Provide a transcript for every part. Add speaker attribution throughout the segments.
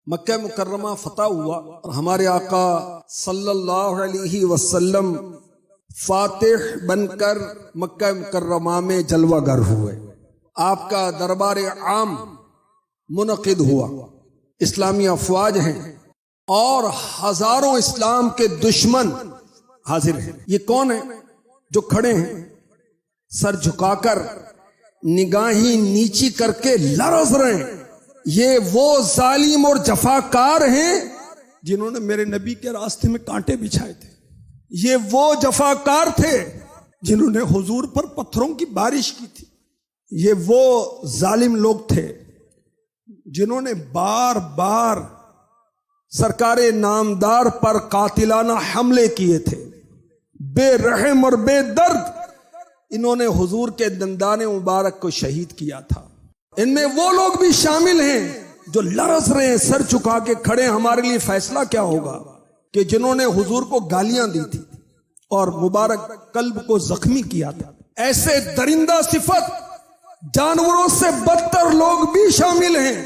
Speaker 1: مکہ مکرمہ فتح ہوا اور ہمارے آقا صلی اللہ علیہ وسلم فاتح بن کر مکہ مکرمہ میں جلوہ گر ہوئے۔ آپ کا دربار عام منعقد ہوا، اسلامی افواج ہیں اور ہزاروں اسلام کے دشمن حاضر ہیں۔ یہ کون ہیں جو کھڑے ہیں سر جھکا کر، نگاہیں نیچی کر کے لرز رہے ہیں؟ یہ وہ ظالم اور جفاکار ہیں جنہوں نے میرے نبی کے راستے میں کانٹے بچھائے تھے۔ یہ وہ جفاکار تھے جنہوں نے حضور پر پتھروں کی بارش کی تھی۔ یہ وہ ظالم لوگ تھے جنہوں نے بار بار سرکار نامدار پر قاتلانہ حملے کیے تھے، بے رحم اور بے درد۔ انہوں نے حضور کے دندان مبارک کو شہید کیا تھا۔ ان میں وہ لوگ بھی شامل ہیں جو لرز رہے ہیں، سر چکا کے کھڑے ہیں، ہمارے لیے فیصلہ کیا ہوگا، کہ جنہوں نے حضور کو گالیاں دی تھی اور مبارک قلب کو زخمی کیا تھا۔ ایسے درندہ صفت جانوروں سے بدتر لوگ بھی شامل ہیں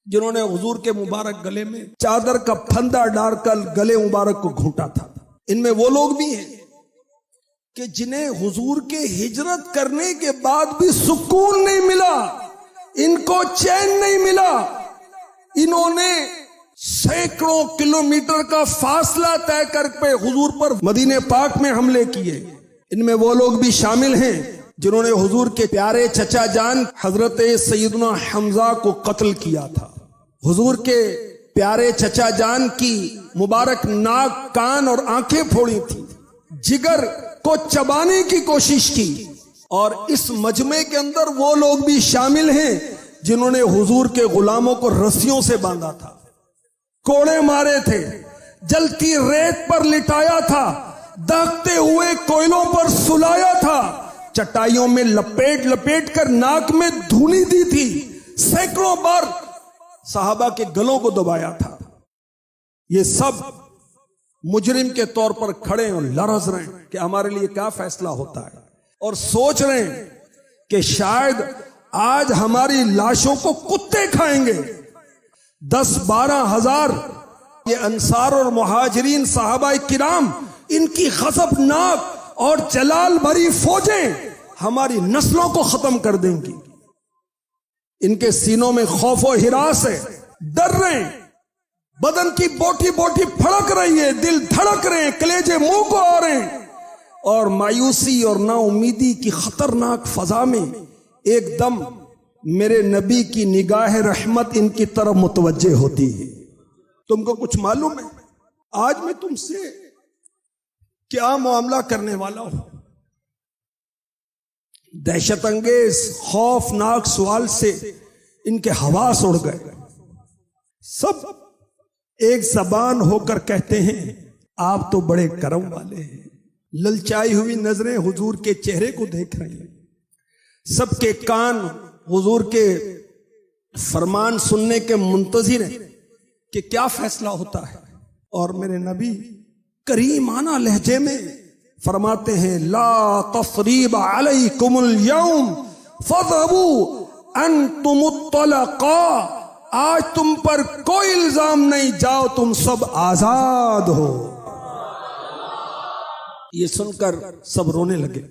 Speaker 1: جنہوں نے حضور کے مبارک گلے میں چادر کا پھندا ڈال کر گلے مبارک کو گھونٹا تھا۔ ان میں وہ لوگ بھی ہیں کہ جنہیں حضور کے ہجرت کرنے کے بعد بھی سکون نہیں ملا، ان کو چین نہیں ملا۔ انہوں نے سینکڑوں کلومیٹر کا فاصلہ طے کر کے حضور پر مدینہ پاک میں حملے کیے۔ ان میں وہ لوگ بھی شامل ہیں جنہوں نے حضور کے پیارے چچا جان حضرت سیدنا حمزہ کو قتل کیا تھا۔ حضور کے پیارے چچا جان کی مبارک ناک، کان اور آنکھیں پھوڑی تھی، جگر کو چبانے کی کوشش کی۔ اور اس مجمع کے اندر وہ لوگ بھی شامل ہیں جنہوں نے حضور کے غلاموں کو رسیوں سے باندھا تھا، کوڑے مارے تھے، جلتی ریت پر لٹایا تھا، داغتے ہوئے کوئلوں پر سلایا تھا، چٹائیوں میں لپیٹ لپیٹ کر ناک میں دھولی دی تھی، سینکڑوں بار صحابہ کے گلوں کو دبایا تھا۔ یہ سب مجرم کے طور پر کھڑے اور لرز رہے ہیں کہ ہمارے لیے کیا فیصلہ ہوتا ہے، اور سوچ رہے ہیں کہ شاید آج ہماری لاشوں کو کتے کھائیں گے۔ 10-12 ہزار یہ انصار اور مہاجرین صحابہ کرام، ان کی غضبناک اور جلال بھری فوجیں ہماری نسلوں کو ختم کر دیں گی۔ ان کے سینوں میں خوف و ہراس ہے، ڈر رہے ہیں، بدن کی بوٹی بوٹی پھڑک رہی ہے، دل دھڑک رہے ہیں، کلیجے منہ کو آ رہے ہیں، اور مایوسی اور نا امیدی کی خطرناک فضا میں ایک دم میرے نبی کی نگاہ رحمت ان کی طرف متوجہ ہوتی ہے۔ تم کو کچھ معلوم ہے آج میں تم سے کیا معاملہ کرنے والا ہوں؟ دہشت انگیز خوفناک سوال سے ان کے حواس اڑ گئے۔ سب ایک زبان ہو کر کہتے ہیں آپ تو بڑے کرم والے ہیں۔ للچائی ہوئی نظریں حضور کے چہرے کو دیکھ رہی ہیں، سب کے کان حضور کے فرمان سننے کے منتظر ہیں کہ کیا فیصلہ ہوتا ہے۔ اور میرے نبی کریمانہ لہجے میں فرماتے ہیں لا تصریب علیکم اليوم فاذهبوا انتم الطلقاء، آج تم پر کوئی الزام نہیں، جاؤ تم سب آزاد ہو۔ یہ سن کر سب رونے لگے،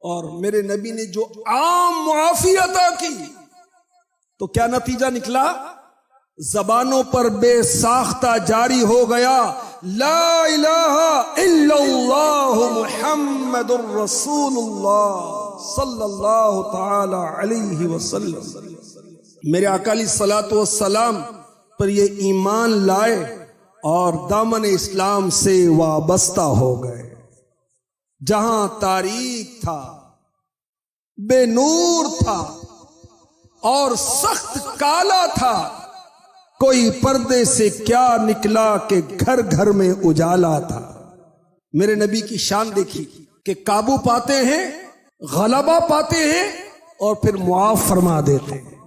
Speaker 1: اور میرے نبی نے جو عام معافی عطا کی تو کیا نتیجہ نکلا؟ زبانوں پر بے ساختہ جاری ہو گیا لا الہ الا اللہ محمد الرسول اللہ صلی اللہ تعالی علیہ وسلم۔ میرے آقا علیہ الصلوۃ والسلام پر یہ ایمان لائے اور دامن اسلام سے وابستہ ہو گئے۔ جہاں تاریک تھا، بے نور تھا اور سخت کالا تھا، کوئی پردے سے کیا نکلا کہ گھر گھر میں اجالا تھا۔ میرے نبی کی شان دیکھی کہ قابو پاتے ہیں، غلبہ پاتے ہیں اور پھر معاف فرما دیتے ہیں۔